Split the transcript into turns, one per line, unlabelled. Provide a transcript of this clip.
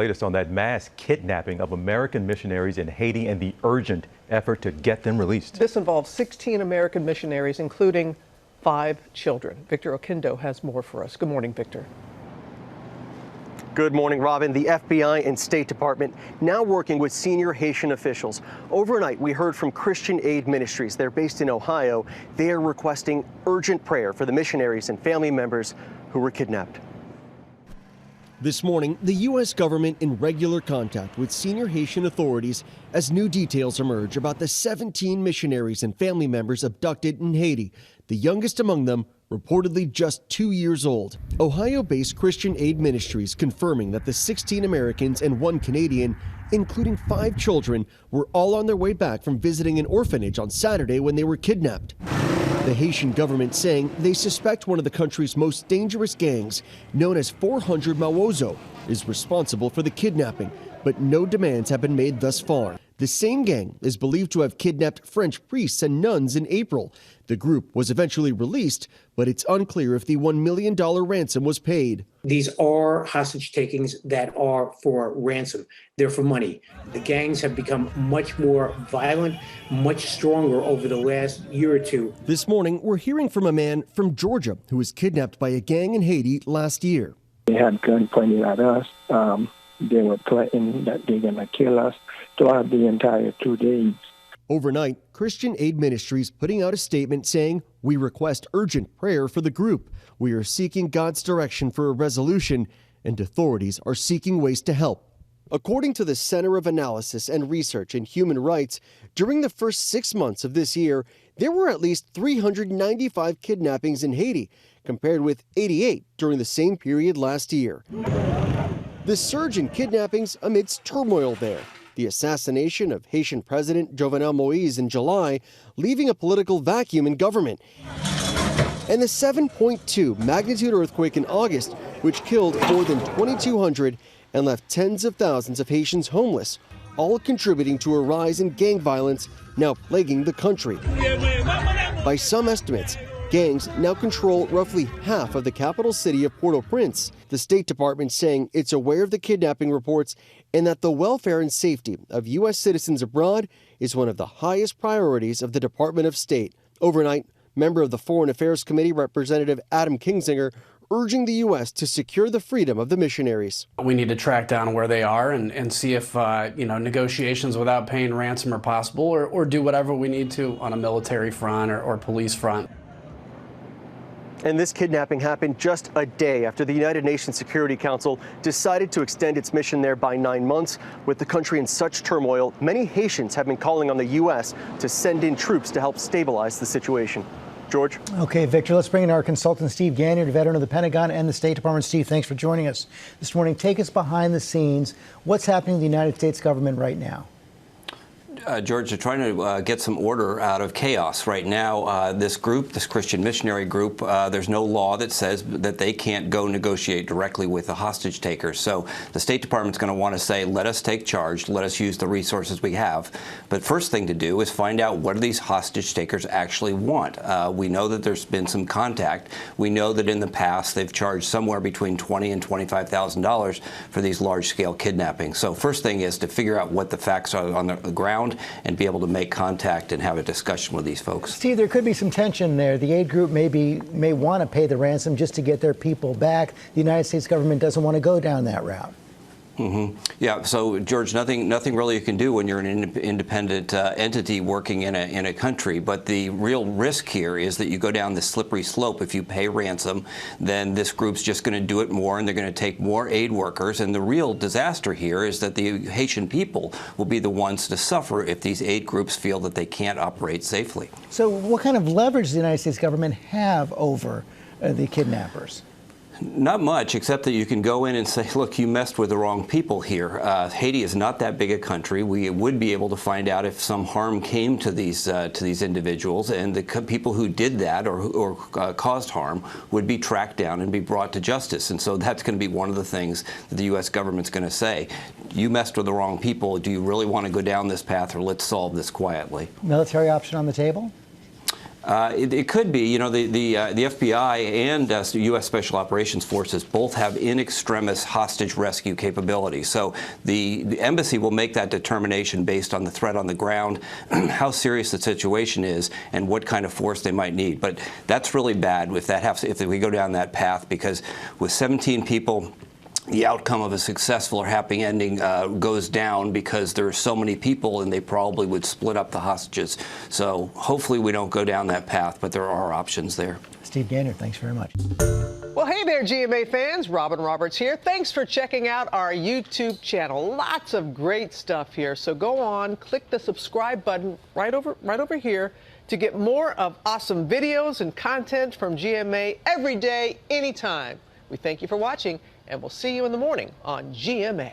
Latest on that mass kidnapping of American missionaries in Haiti and the urgent effort to get them released.
This involves 16 American missionaries, including 5 children. Victor Okindo has more for us. Good morning, Victor.
Good morning, Robin. The FBI and State Department now working with senior Haitian officials. Overnight, we heard from Christian Aid Ministries. They're based in Ohio. They are requesting urgent prayer for the missionaries and family members who were kidnapped.
This morning, the U.S. government in regular contact with senior Haitian authorities as new details emerge about the 17 missionaries and family members abducted in Haiti, the youngest among them reportedly just 2 years old. Ohio-based Christian Aid Ministries confirming that the 16 Americans and 1 Canadian, including 5 children, were all on their way back from visiting an orphanage on Saturday when they were kidnapped. The Haitian government saying they suspect one of the country's most dangerous gangs, known as 400 Mawozo, is responsible for the kidnapping, but no demands have been made thus far. The same gang is believed to have kidnapped French priests and nuns in April. The group was eventually released, but it's unclear if the $1 million ransom was paid.
These are hostage takings that are for ransom. They're for money. The gangs have become much more violent, much stronger over the last year or two.
This morning, we're hearing from a man from Georgia who was kidnapped by a gang in Haiti last year.
They had gun pointed at us. They were threatening that they're going to kill us throughout the entire 2 days.
Overnight, Christian Aid Ministries putting out a statement saying, "We request urgent prayer for the group. We are seeking God's direction for a resolution, and authorities are seeking ways to help." According to the Center of Analysis and Research in Human Rights, during the first 6 months of this year, there were at least 395 kidnappings in Haiti, compared with 88 during the same period last year. The surge in kidnappings amidst turmoil there. The assassination of Haitian President Jovenel Moïse in July, leaving a political vacuum in government. And the 7.2 magnitude earthquake in August, which killed more than 2,200 and left tens of thousands of Haitians homeless, all contributing to a rise in gang violence now plaguing the country. By some estimates, gangs now control roughly half of the capital city of Port-au-Prince. The State Department saying it's aware of the kidnapping reports and that the welfare and safety of U.S. citizens abroad is one of the highest priorities of the Department of State. Overnight, member of the Foreign Affairs Committee, Representative Adam Kinzinger, urging the U.S. to secure the freedom of the missionaries.
We need to track down where they are and see if negotiations without paying ransom are possible, or do whatever we need to on a military front or police front.
And this kidnapping happened just a day after the United Nations Security Council decided to extend its mission there by 9 months. With the country in such turmoil, many Haitians have been calling on the U.S. to send in troops to help stabilize the situation. George?
Okay, Victor, let's bring in our consultant, Steve Ganyard, veteran of the Pentagon and the State Department. Steve, thanks for joining us this morning. Take us behind the scenes. What's happening in the United States government right now?
George, they're trying to get some order out of chaos right now. This group, this Christian missionary group, there's no law that says that they can't go negotiate directly with the hostage takers. So the State Department's going to want to say, let us take charge, let us use the resources we have. But first thing to do is find out what do these hostage takers actually want. We know that there's been some contact. We know that in the past they've charged somewhere between $20,000 and $25,000 for these large-scale kidnappings. So first thing is to figure out what the facts are on the ground and be able to make contact and have a discussion with these folks.
Steve, there could be some tension there. The aid group may want to pay the ransom just to get their people back. The United States government doesn't want to go down that route.
Yeah, so George, nothing really you can do when you're an independent entity working in a country. But the real risk here is that you go down this slippery slope. If you pay ransom, then this group's just going to do it more, and they're going to take more aid workers. And the real disaster here is that the Haitian people will be the ones to suffer if these aid groups feel that they can't operate safely.
So what kind of leverage does the United States government have over the kidnappers?
Not much, except that you can go in and say, look, you messed with the wrong people here. Haiti is not that big a country. We would be able to find out if some harm came to these individuals, and the people who did that or caused harm would be tracked down and be brought to justice. And so that's going to be one of the things that the U.S. government's going to say. You messed with the wrong people. Do you really want to go down this path, or let's solve this quietly?
Military option on the table?
It could be. You know, the FBI and U.S. Special Operations Forces both have in extremis hostage rescue capability. So the embassy will make that determination based on the threat on the ground, how serious the situation is, and what kind of force they might need. But that's really bad if we go down that path, because with 17 people, the outcome of a successful or happy ending goes down because there are so many people, and they probably would split up the hostages. So hopefully we don't go down that path, but there are options there.
Steve Ganyard, thanks very much.
Well, hey there, GMA fans. Robin Roberts here. Thanks for checking out our YouTube channel. Lots of great stuff here. So go on, click the subscribe button right over here to get more of awesome videos and content from GMA every day, anytime. We thank you for watching, and we'll see you in the morning on GMA.